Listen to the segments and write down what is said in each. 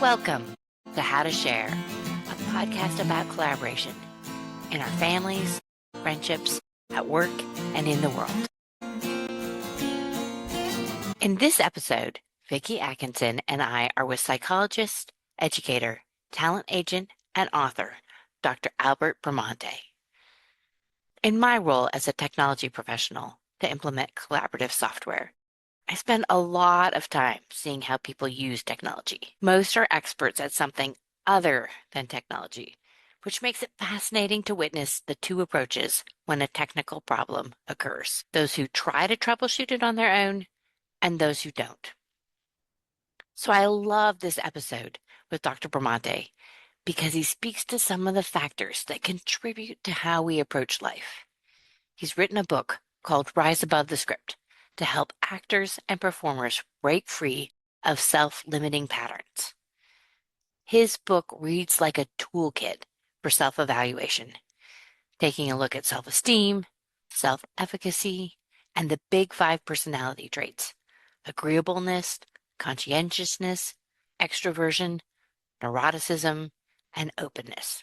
Welcome to How to Share, a podcast about collaboration in our families, friendships, at work, and in the world. In this episode, Vicki Atkinson and I are with psychologist, educator, talent agent, and author, Dr. Albert Bramante. In my role as a technology professional to implement collaborative software, I spend a lot of time seeing how people use technology. Most are experts at something other than technology, which makes it fascinating to witness the two approaches when a technical problem occurs. Those who try to troubleshoot it on their own and those who don't. So I love this episode with Dr. Bramante because he speaks to some of the factors that contribute to how we approach life. He's written a book called Rise Above the Script to help actors and performers break free of self-limiting patterns. His book reads like a toolkit for self-evaluation, taking a look at self-esteem, self-efficacy, and the big 5 personality traits: agreeableness, conscientiousness, extroversion, neuroticism, and openness.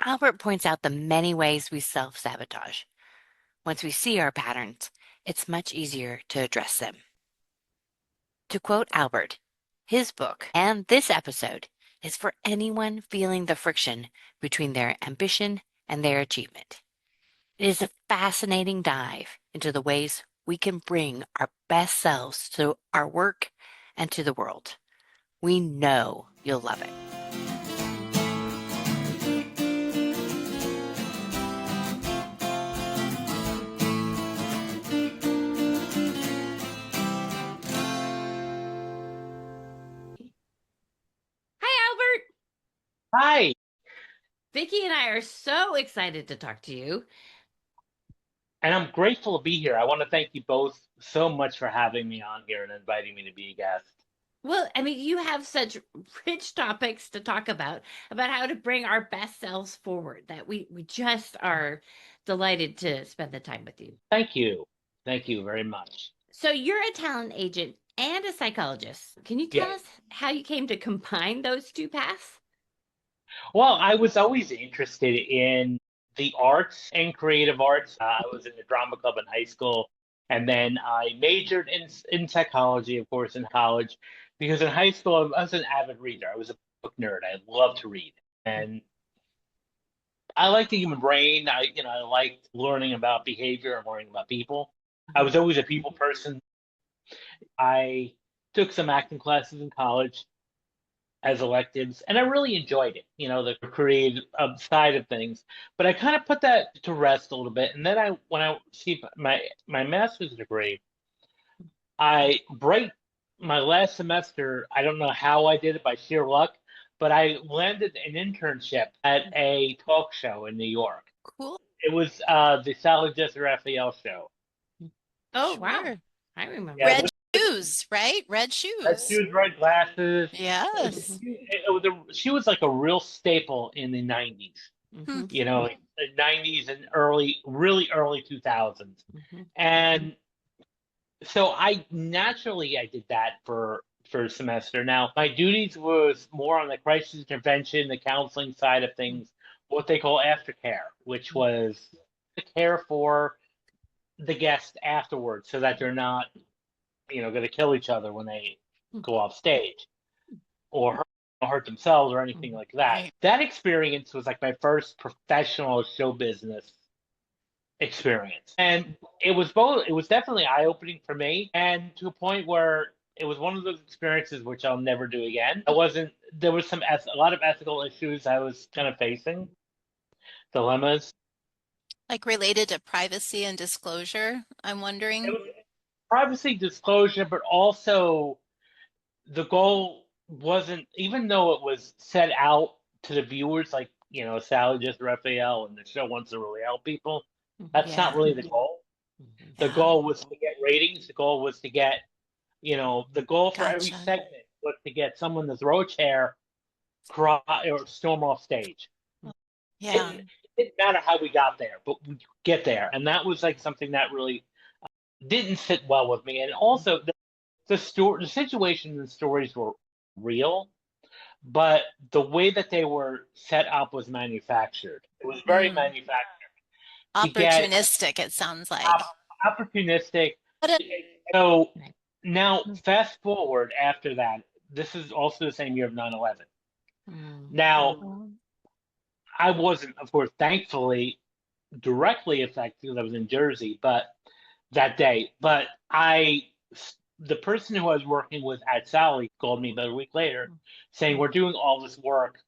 Albert points out the many ways we self-sabotage. Once we see our patterns, it's much easier to address them. To quote Albert, his book and this episode is for anyone feeling the friction between their ambition and their achievement. It is a fascinating dive into the ways we can bring our best selves to our work and to the world. We know you'll love it. Hi. Vicki and I are so excited to talk to you. And I'm grateful to be here. I want to thank you both so much for having me on here and inviting me to be a guest. Well, I mean, you have such rich topics to talk about how to bring our best selves forward that we just are delighted to spend the time with you. Thank you. Thank you very much. So you're a talent agent and a psychologist. Can you tell us how you came to combine those two paths? Well, I was always interested in the arts and creative arts. I was in the drama club in high school, and then I majored in psychology, of course, in college, because in high school I was an avid reader. I was a book nerd. I loved to read, and I liked the human brain. I liked learning about behavior and learning about people. I was always a people person. I took some acting classes in college as electives, and I really enjoyed it, the creative side of things. But I kind of put that to rest a little bit. And then when I received my master's degree, I break my last semester. I don't know how I did it by sheer luck, but I landed an internship at a talk show in New York. Cool. It was the Salad Raphael show. Oh, wow. I remember. Yeah, red shoes, right? Red shoes. Red shoes, red glasses. Yes. She was like a real staple in the 90s. Mm-hmm. The 90s and really early 2000s. Mm-hmm. And so I did that for a semester. Now, my duties was more on the crisis intervention, the counseling side of things, what they call aftercare, which was the care for the guests afterwards so that they're not, going to kill each other when they go off stage or hurt themselves or anything like that. Right. That experience was like my first professional show business experience. And it was definitely eye-opening for me, and to a point where it was one of those experiences which I'll never do again. There was a lot of ethical issues I was kind of facing, dilemmas. Like related to privacy and disclosure, I'm wondering. It was privacy, disclosure, but also the goal wasn't, even though it was set out to the viewers, like, Sally just Raphael and the show wants to really help people. That's not really the goal. The goal was to get ratings. The goal was to get, the goal for every segment was to get someone to throw a chair, cry, or storm off stage. Yeah. It didn't matter how we got there, but we get there. And that was like something that really didn't sit well with me. And also the situation and stories were real, but the way that they were set up was manufactured. It was very Mm. manufactured to get Opportunistic, it sounds like. opportunistic. But it, So Right. now, fast forward after that, this is also the same year of 9/11. Mm. Now, Mm. I wasn't, of course, thankfully, directly affected because I was in Jersey, but that day, but the person who I was working with at Sally called me about a week later saying, "We're doing all this work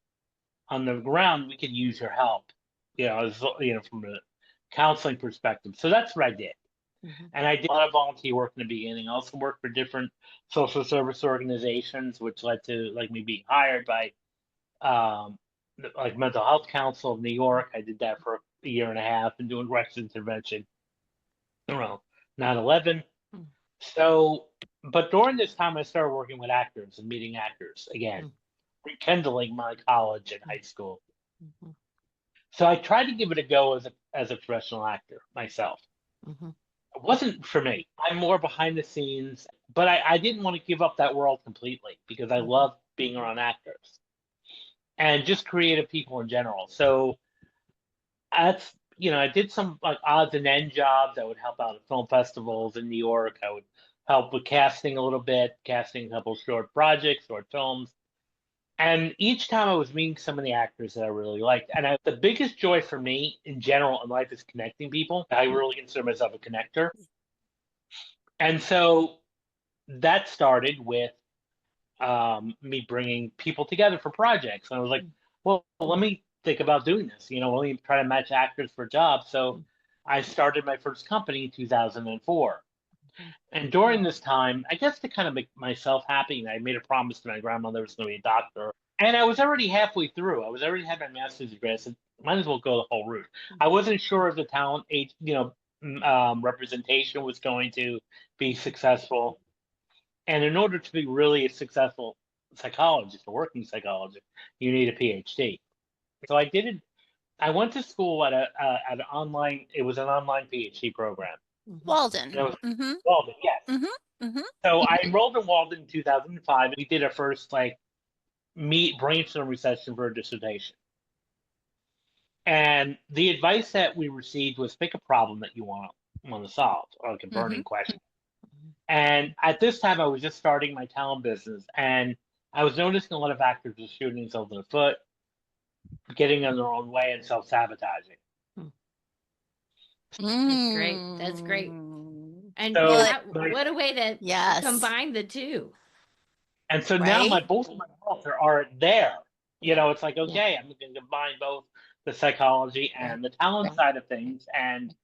on the ground. We could use your help, from a counseling perspective." So that's what I did. Mhm. And I did a lot of volunteer work in the beginning. I also worked for different social service organizations, which led to like me being hired by um, like Mental Health Council of New York. I did that for a year and a half and doing crisis intervention around 9/11. Mm. So, but during this time, I started working with actors and meeting actors again, Mm. rekindling my college and high school. Mhm. So I tried to give it a go as a professional actor myself. Mhm. It wasn't for me. I'm more behind the scenes, but I didn't want to give up that world completely because I Mhm. love being around actors and just creative people in general. So I did some like odds and end jobs. I would help out at film festivals in New York. I would help with casting a little bit, casting a couple short projects, short films. And each time I was meeting some of the actors that I really liked. And the biggest joy for me in general in life is connecting people. I really consider myself a connector. And so that started with me bringing people together for projects. And I was like, well, let me think about doing this. Let me try to match actors for jobs. So I started my first company in 2004. And during this time, I guess to kind of make myself happy, I made a promise to my grandmother I was going to be a doctor. And I was already halfway through. I was already had my master's degree. I said, might as well go the whole route. I wasn't sure if the talent, representation was going to be successful. And in order to be really a successful psychologist, a working psychologist, you need a PhD. So I did it. I went to school at an online. It was an online PhD program. Mhm. And it Walden. was Mm-hmm. Walden, yes. Mm-hmm. Mm-hmm. So I enrolled in Walden in 2005, and we did our first like meet brainstorming session for a dissertation. And the advice that we received was pick a problem that you want to solve, or like a Mm-hmm. burning question. And at this time, I was just starting my talent business, and I was noticing a lot of actors were shooting themselves in the foot, getting in their own way, and self-sabotaging. Mm. That's great. That's great. Mm. And Well, So, what a way to yes, combine the two. and so now right? both of my worlds are there. Yeah. It's like okay, I'm going to combine both the psychology Yeah. and the talent side of things, and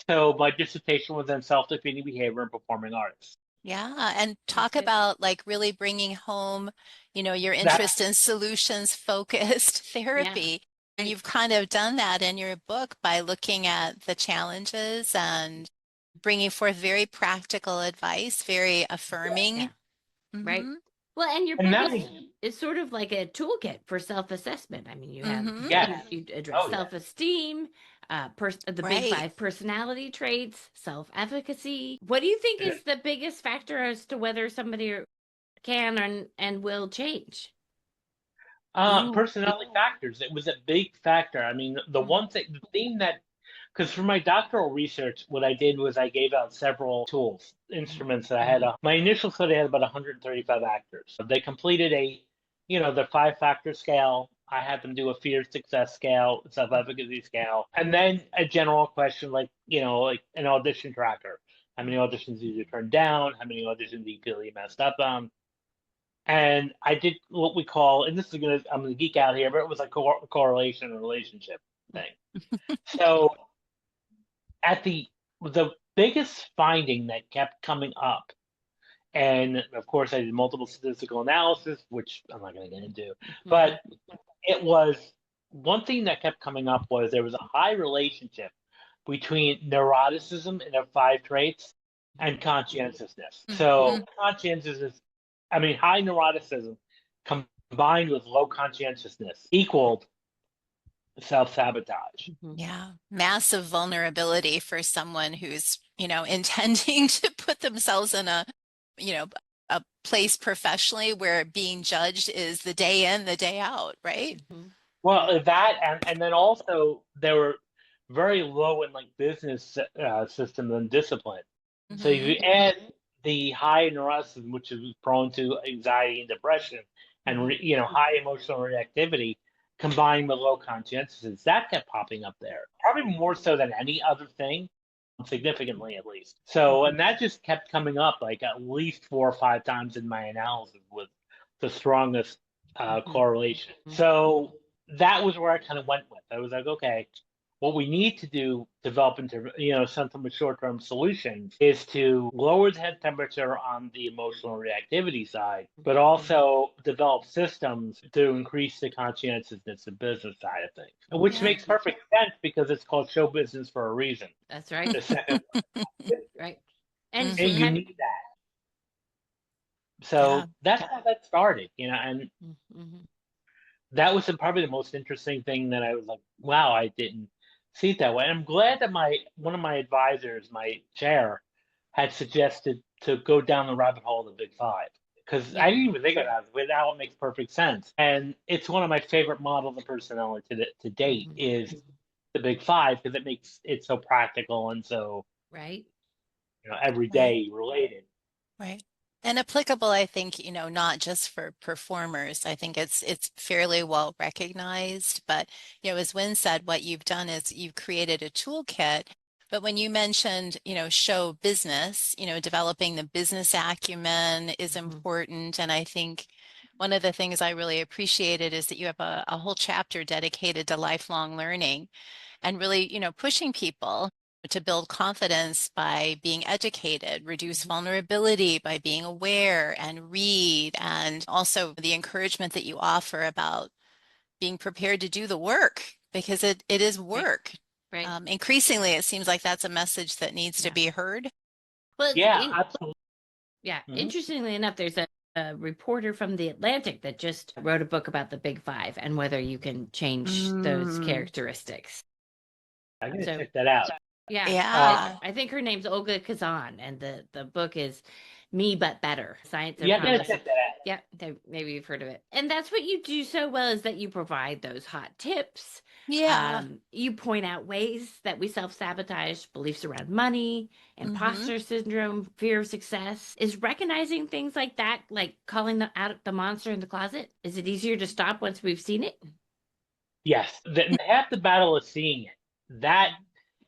so my dissertation was on self-defeating behavior and performing arts. Yeah, and That's talk good. about like really bringing home, your That interest in solutions focused Yeah. therapy. And Right. you've kind of done that in your book by looking at the challenges and bringing forth very practical advice, very Yeah. affirming. Right. Mm-hmm. Well, and your and book that is was is sort of like a toolkit for self-assessment. I mean, you have Mm-hmm. yes, you address oh yes, self-esteem, the big Right. five personality traits, self-efficacy. What do you think is the biggest factor as to whether somebody can and will change? Ooh. personality factors. It was a big factor. I mean, Mhm. the thing that, because for my doctoral research, what I did was I gave out several tools, Mhm. instruments that I had. My initial study had about 135 actors. They completed the five-factor scale. I had them do a fear success scale, self-efficacy scale, and then a general question like an audition tracker. How many auditions did you turn down? How many auditions do you feel you messed up on? And I did what we call, and I'm gonna geek out here, but it was a correlation relationship thing. So at the biggest finding that kept coming up, and of course I did multiple statistical analysis, which I'm not gonna get into, but Mhm. it was one thing that kept coming up was there was a high relationship between neuroticism and their five traits and conscientiousness. Mm-hmm. So conscientiousness, I mean, high neuroticism combined with low conscientiousness equaled self-sabotage. Mhm. Yeah, massive vulnerability for someone who's, intending to put themselves in a, you know, a place professionally where being judged is the day in, the day out, right? Mm-hmm. Well, that and then also they were very low in like business systems and discipline. So if Mm-hmm. you add the high neuroticism, which is prone to anxiety and depression, and Mm-hmm. high emotional reactivity, combined with low conscientiousness, that kept popping up there. Probably more so than any other thing, significantly at least. So, and that just kept coming up like at least 4 or 5 times in my analysis with the strongest Mm-hmm. correlation. So that was where I kind of went with. I was like, okay, what we need to do, develop into, some from a short-term solution, is to lower the head temperature on the emotional reactivity side, but also develop systems to increase the conscientiousness and business side of things, which Yeah. makes perfect sense because it's called show business for a reason. That's right. The second, Right. And so and you Mm-hmm. kind need that. Yeah. So that's how that started, and of, mm-hmm. that was probably the most interesting thing that I was like, wow, I didn't see it that way. And I'm glad that one of my advisors, my chair, had suggested to go down the rabbit hole of the Big Five because I Yeah. didn't even think of that. But now it makes perfect sense, and it's one of my favorite models of personality to date Mm-hmm. is the Big Five because it makes it so practical and so Right. Right. everyday related. Right. And applicable, I think, not just for performers. I think it's fairly well recognized. But, as Wynne said, what you've done is you've created a toolkit. But when you mentioned, show business, developing the business acumen is Mm-hmm. important. And I think one of the things I really appreciated is that you have a whole chapter dedicated to lifelong learning and really, pushing people to build confidence by being educated, reduce vulnerability by being aware and read, and also the encouragement that you offer about being prepared to do the work because it is Right. work. Right. Increasingly, it seems like that's a message that needs to Yeah. be heard. Well, Yeah, absolutely. yeah. Mhm. Interestingly enough, there's a reporter from The Atlantic that just wrote a book about the Big Five and whether you can change those Mm, characteristics. I'm gonna So, check that out. yeah, yeah. I think her name's Olga Kazan, and the book is Me But Better: Science of Yeah, I'm How gonna to. check that out. Yeah, maybe you've heard of it. And that's what you do so well is that you provide those hot tips. Yeah. You point out ways that we self-sabotage beliefs around money, Hmm. imposter syndrome, fear of success. Is recognizing things like that, like calling out the monster in the closet, is it easier to stop once we've seen it? Yes, half the battle is seeing it. That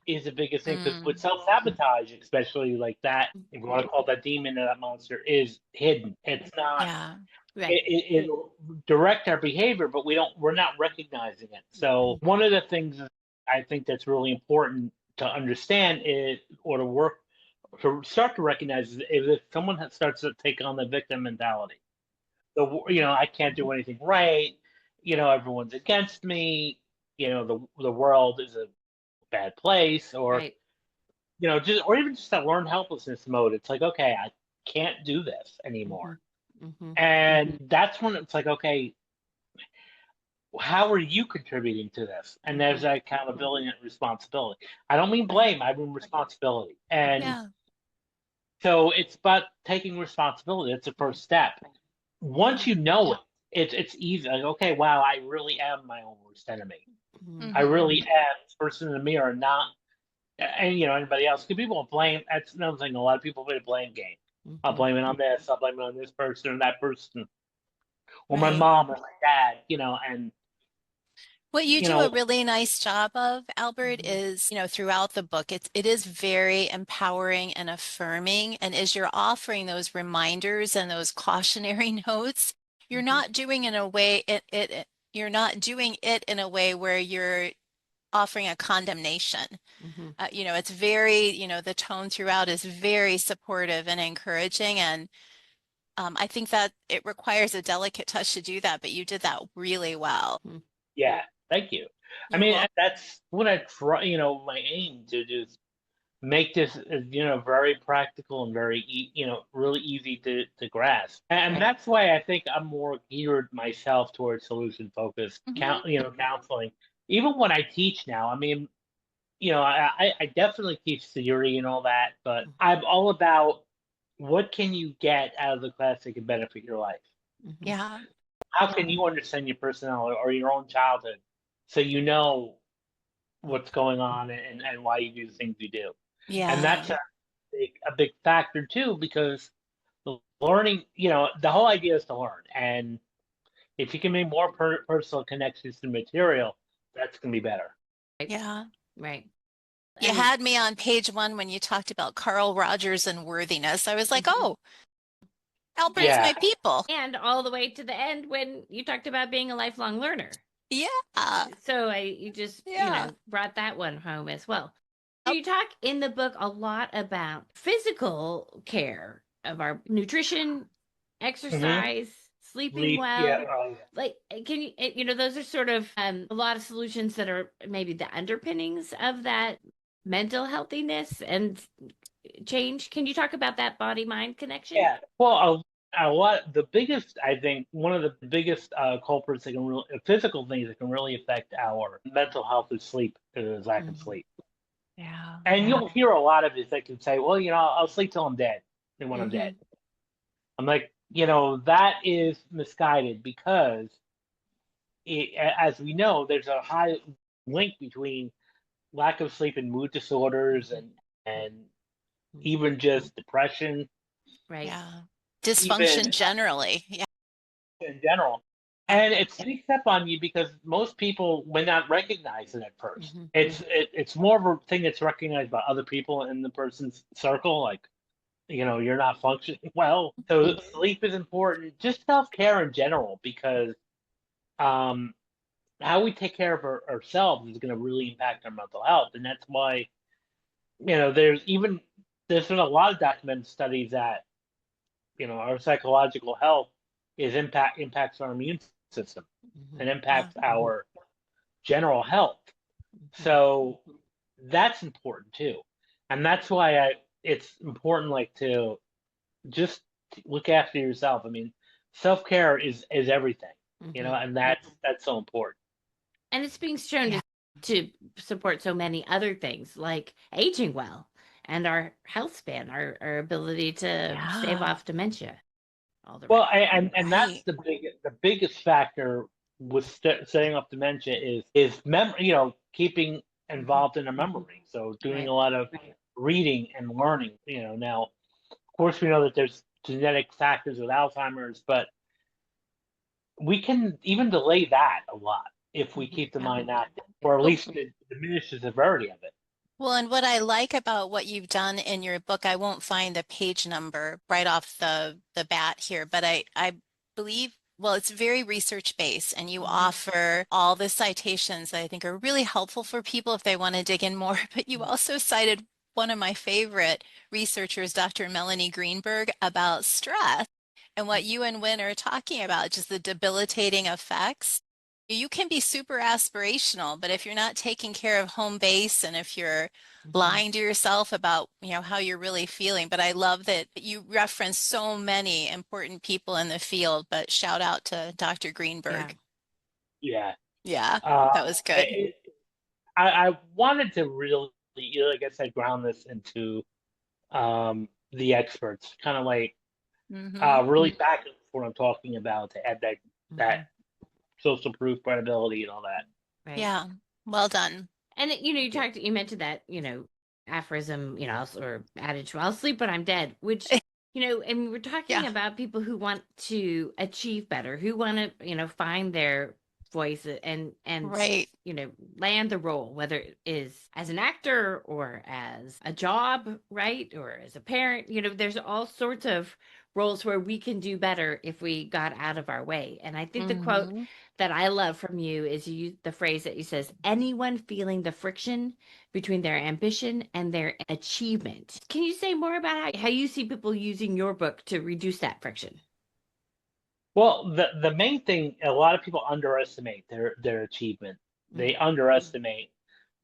is the biggest thing because with Mm, self-sabotage, especially like that, if you want to call that demon or that monster, is hidden. It's not. yeah. Right. It'll direct our behavior, but we're not recognizing it. So one of the things I think that's really important to understand is, or to work, to start to recognize is if someone starts to take on the victim mentality. So, I can't do anything right. Everyone's against me. The world is a bad place, or Right. just or even just that learned helplessness mode. It's like, okay, I can't do this Mm-hmm. anymore, Mm-hmm. and that's when it's like, okay, how are you contributing to this? And there's Mm-hmm. that accountability and responsibility. I don't mean Right. blame. I mean responsibility, and Yeah. so it's about taking responsibility. It's the first step. Yeah. Once you know it, it's easy. Like, okay, wow, I really am my own worst enemy. Mm-hmm. I Hmm. really am this person in the mirror, not and anybody else. Because people blame. That's another thing. A lot of people play the blame game. I'll Mm-hmm. blame it on this. I'll blame it on this person or that person, or my Right. mom or my dad. And What you you do a know, really nice job of, Albert, Mm-hmm. is, throughout the book, it is very empowering and affirming. And as you're offering those reminders and those cautionary notes, you're Mm-hmm. not doing in a way you're not doing it in a way where you're offering a condemnation. Mm-hmm. It's very, the tone throughout is very supportive and encouraging. And I think that it requires a delicate touch to do that, but you did that really well. yeah. Thank you. I You're mean, welcome. that's what I try. My aim to do is make this very practical and very really easy to grasp, and that's why I think I'm more geared myself towards solution focused Hmm. counseling. Even when I teach now, I mean, I definitely teach theory and all that, but I'm all about what can you get out of the class that can benefit your life? Yeah. How can you understand your personality or your own childhood so you know what's going on and why you do the things you do? And Yeah. that's a big factor too, because learning, the whole idea is to learn. And if you can make more personal connections to material, that's going to be better. Yeah. Right. You And had me on page 1 when you talked about Carl Rogers and worthiness. I was like, oh, Albert's Yeah. my people. and all the way to the end when you talked about being a lifelong learner. Yeah. So you just, Yeah. brought that one home as well. You talk in the book a lot about physical care of our nutrition, Mm-hmm. exercise, sleeping Sleep. Yeah. well. Like, can you, those are sort of a lot of solutions that are maybe the underpinnings of that mental healthiness and change. Can you talk about that body mind connection? Yeah. Well, a lot. The biggest, I think, one of the biggest culprits that can really, physical things that can really affect our mental health is sleep, is lack of Mm-hmm. sleep. Yeah. And you'll hear a lot of it that can say, well, I'll sleep till I'm dead, and when I'm Mm-hmm. dead. I'm like, that is misguided because as we know, there's a high link between lack of sleep and mood disorders and even just depression, Right. Yeah. even Dysfunction generally. Yeah. in general. And it sneaks up on you because most people may not recognize it at first. Mm-hmm. It's more of a thing that's recognized by other people in the person's circle, like you're not functioning well. So sleep is important, just self-care in general, because um, how we take care of ourselves is going to really impact our mental health, and that's why there's been a lot of documented studies that our psychological health impacts our immune system Mm-hmm. and Yeah. impacts our general health. So that's important too, and that's why it's important like to just look after yourself. I mean, self-care is everything, Mm-hmm. and that's so important. And it's being shown Yeah. to support so many other things like aging well and our health span, our ability to stave Yeah. off dementia, all the Well, rest. and that's Right. the biggest factor with setting up dementia is memory. Keeping Mm-hmm. involved in a memory. So doing Right. a lot of reading and learning. Now, of course, we know that there's genetic factors with Alzheimer's, but we can even delay that a lot if we Mm-hmm. keep the mind active, or at Well, least diminish the severity of it. well, and what I like about what you've done in your book, I won't find the page number right off the bat here, but I believe, well, it's very research based, and you Mm-hmm. offer all the citations that I think are really helpful for people if they want to dig in more. But you also cited one of my favorite researchers, Dr. Melanie Greenberg, about stress and what you and Wynne are talking about, just the debilitating effects. You can be super aspirational, but if you're not taking care of home base and if you're Mm-hmm. lying to yourself about, how you're really feeling, but I love that you reference so many important people in the field, but shout out to Dr. Yeah. Greenberg. Yeah. Yeah, Uh, that was good. I, I wanted to really, like I said, ground this into the experts, kind of like Hmm. really back what I'm talking about to add that Mm-hmm. social proof, credibility, and all that. Right. Yeah, well done. And you mentioned that, aphorism, or adage, well, I'll sleep when I'm dead, which, and we're talking Yeah, about people who want to achieve better, who want to, find their voice and, right. land the role, whether it is as an actor or as a job, right? Or as a parent, there's all sorts of roles where we can do better if we got out of our way. And I think the quote Hmm. that I love from you is the phrase that you says, anyone feeling the friction between their ambition and their achievement. Can you say more about how you see people using your book to reduce that friction? Well, the main thing, a lot of people underestimate their achievement. They underestimate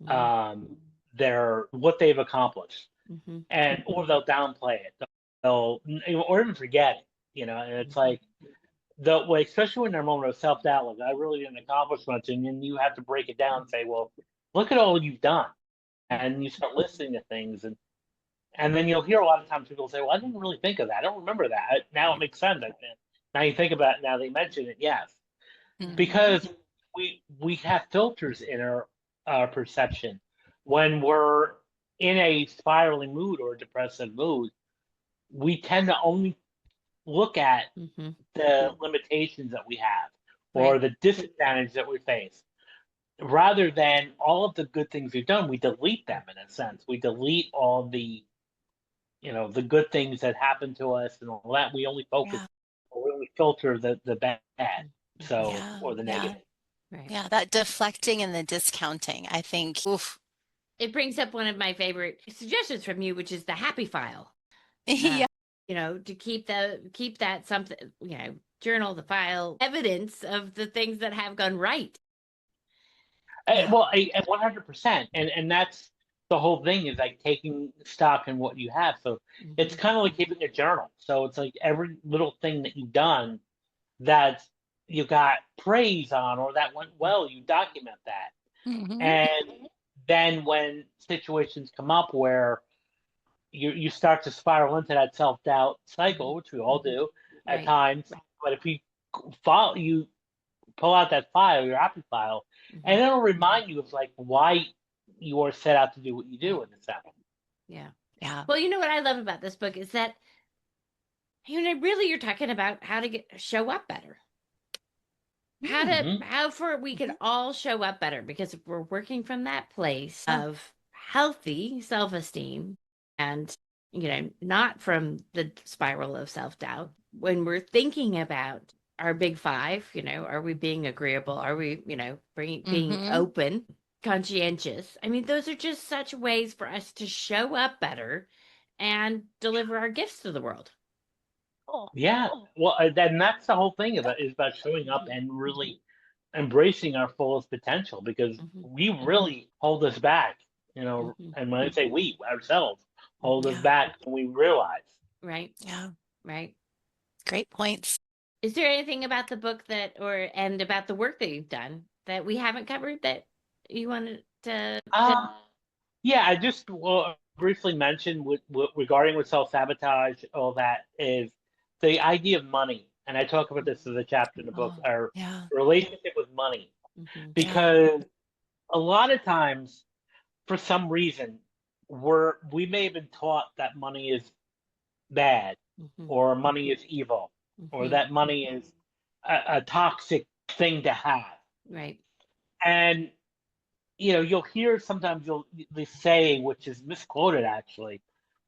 Mm-hmm. um, their what they've accomplished, Mm-hmm. and or they'll downplay it. They'll or even forget it. And it's like the way, especially when they're in a moment of self doubt, like I really didn't accomplish much, and then you have to break it down and say, well, look at all you've done, and you start listening to things, And then you'll hear a lot of times people say, well, I didn't really think of that. I don't remember that. Now it makes sense. Now you think about it, now they mention it, yes. Because we have filters in our perception. When we're in a spiraling mood or a depressive mood, we tend to only look at the limitations that we have or the disadvantage that we face. Rather than all of the good things we've done, we delete them in a sense. We delete all the, the good things that happen to us and all that. We only focus, or we only filter the bad, or the negative. Right. Yeah, that deflecting and the discounting, I think. Oof. It brings up one of my favorite suggestions from you, which is the happy file. Yeah. To keep that something, journal, the file, evidence of the things that have gone right. Well, 100%. And that's the whole thing, is like taking stock in what you have. So it's kind of like keeping a journal. So it's like every little thing that you've done that you got praise on or that went well, you document that. And then when situations come up where you start to spiral into that self-doubt cycle, which we all do at times, but if you pull out that file, your happy file, and it'll remind you of like why you are set out to do what you do in the sense. Yeah. Well, you know what I love about this book is that, really you're talking about how to show up better. We can all show up better, because if we're working from that place of healthy self-esteem and, not from the spiral of self-doubt, when we're thinking about our big five, are we being agreeable? Are we, being open, conscientious? I mean, those are just such ways for us to show up better and deliver our gifts to the world. Yeah. Well, then that's the whole thing is about showing up and really embracing our fullest potential, because we really hold us back, and when I say we, ourselves hold us back, and we realize. Right. Yeah. Right. Great points. Is there anything about the book and about the work that you've done that we haven't covered that you wanted to? Yeah, I just briefly mention regarding with self-sabotage, all that is the idea of money. And I talk about this as a chapter in the book, our relationship with money. Because a lot of times, for some reason, we may have been taught that money is bad, or money is evil, or that money is a toxic thing to have. Right. And you'll hear sometimes they say, which is misquoted actually,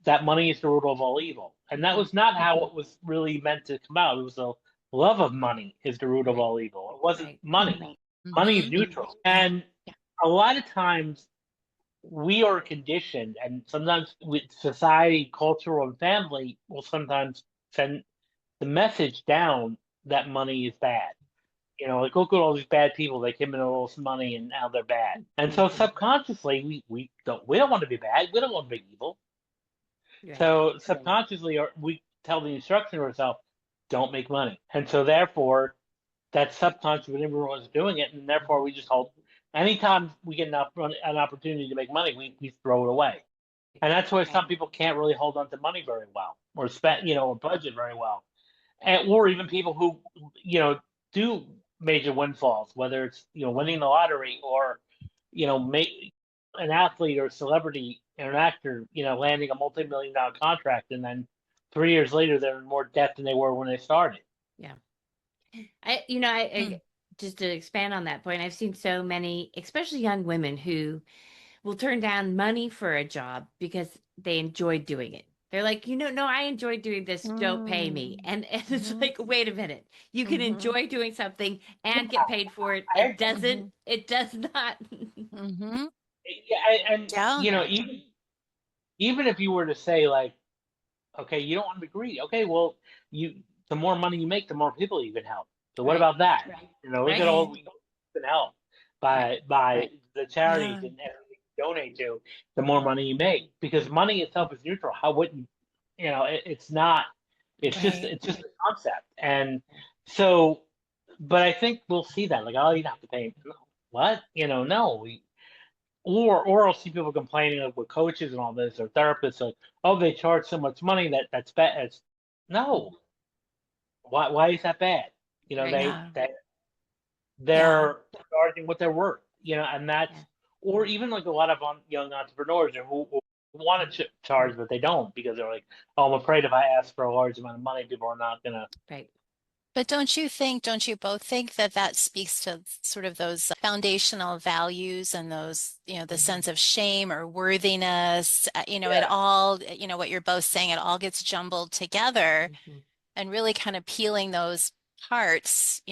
that money is the root of all evil. And that was not how it was really meant to come out. It was the love of money is the root of all evil. It wasn't money. Money is neutral. And a lot of times we are conditioned, and sometimes with society, culture, and family will sometimes send the message down that money is bad. Like, look at all these bad people. They came in all this money and now they're bad. And so subconsciously, we don't want to be bad. We don't want to be evil. Right. So subconsciously, we tell the instruction to ourselves, don't make money. And so therefore, that's subconscious when everyone's doing it. And therefore, we just hold. Anytime we get an opportunity to make money, we throw it away. And that's why some people can't really hold on to money very well, or spend, or budget very well. Or even people who, do major windfalls, whether it's winning the lottery, or make an athlete or a celebrity or an actor landing a multi-million-dollar contract, and then 3 years later they're in more debt than they were when they started. I just to expand on that point, I've seen so many, especially young women, who will turn down money for a job because they enjoy doing it. They're like, no, I enjoy doing this. Don't pay me. And it's like, wait a minute. You can enjoy doing something and get paid for it. It doesn't. It does not. Even if you were to say, like, okay, you don't want to be greedy. Okay, well, the more money you make, the more people you can help. So what about that? Right. Look at all we can help by the charities and everything you donate to. The more money you make, because money itself is neutral. How wouldn't it's not. It's just a concept. And so, but I think we'll see that, like, oh, you don't have to pay. What? No, or I'll see people complaining like with coaches and all this or therapists like, oh, they charge so much money that's bad. No, why is that bad? You know, Right. Yeah. Yeah. they're charging what they're worth. You know, and that's Yeah. or even like a lot of young entrepreneurs who want to charge but they don't because they're like, oh, I'm afraid if I ask for a large amount of money, people are not gonna. Right. But don't you both think that that speaks to sort of those foundational values and those, the Mhm. sense of shame or worthiness, it Yeah. all, what you're both saying, it all gets jumbled together Mhm. and really kind of peeling those parts,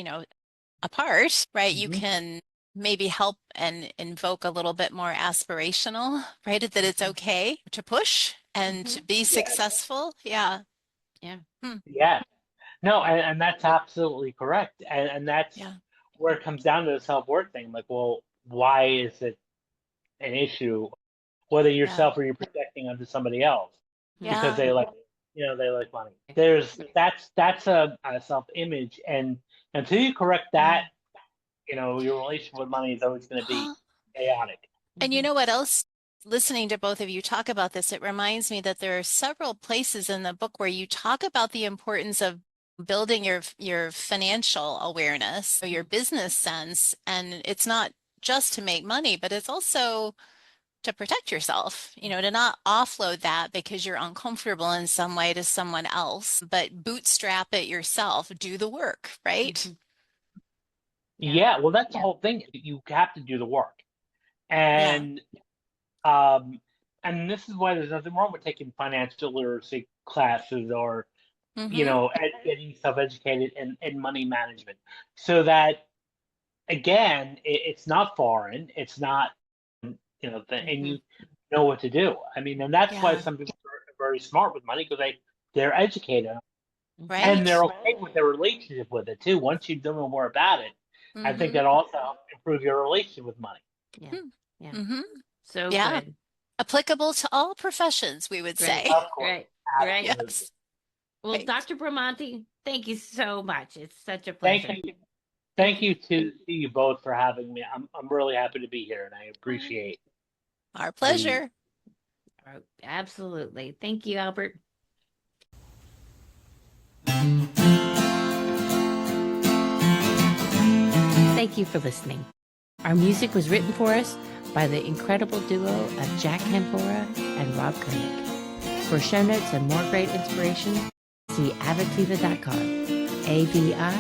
apart, right? You Mhm. can maybe help and invoke a little bit more aspirational, right? That it's Mhm. okay to push and to Mhm. be Yeah. successful. Yeah. Yeah. Hmm. Yeah. No, and that's absolutely correct. And that's Yeah. where it comes down to the self-worth thing. Like, well, why is it an issue, whether Yeah. yourself or you're projecting onto somebody else because Yeah. Mhm. they like, they like money. That's a self-image, and until you correct that, Yeah. your relationship with money is always going to be Well, chaotic. and you Mhm. know what else? Listening to both of you talk about this, it reminds me that there are several places in the book where you talk about the importance of building your financial awareness or your business sense. And it's not just to make money, but it's also to protect yourself, to not offload that because you're uncomfortable in some way to someone else, but bootstrap it yourself, do the work, right? Mhm. Yeah. Yeah, well, that's the Yeah. whole thing. You have to do the work, Yeah. and um, and this is why there's nothing wrong with taking financial literacy classes or Mm-hmm. getting self-educated in money management, so that again, it's not foreign. It's not, and Mhm. you know what to do. I mean, and that's why Yeah. some people are very smart with money because they're educated Mhm. and they're Right. okay with their relationship with it too. Once you know more about it, I think Mm-hmm. that also helps improve your relationship with money. Yeah. Hmm. Yeah. Mm-hmm. So Yeah. good. Applicable to all professions, we would Right. say. Of course, Right. Right. absolutely. Yes. Well, Right. Dr. Bramante, thank you so much. It's such a Thank pleasure. you, Thank thank you. you to you both for having me. I'm really happy to be here, and I appreciate Our the. pleasure. Oh, absolutely. Thank you, Albert. Thank you for listening. Our music was written for us by the incredible duo of Jack Campora and Rob Koenig. For show notes and more great inspiration, see avitiva.com, avitiva.com.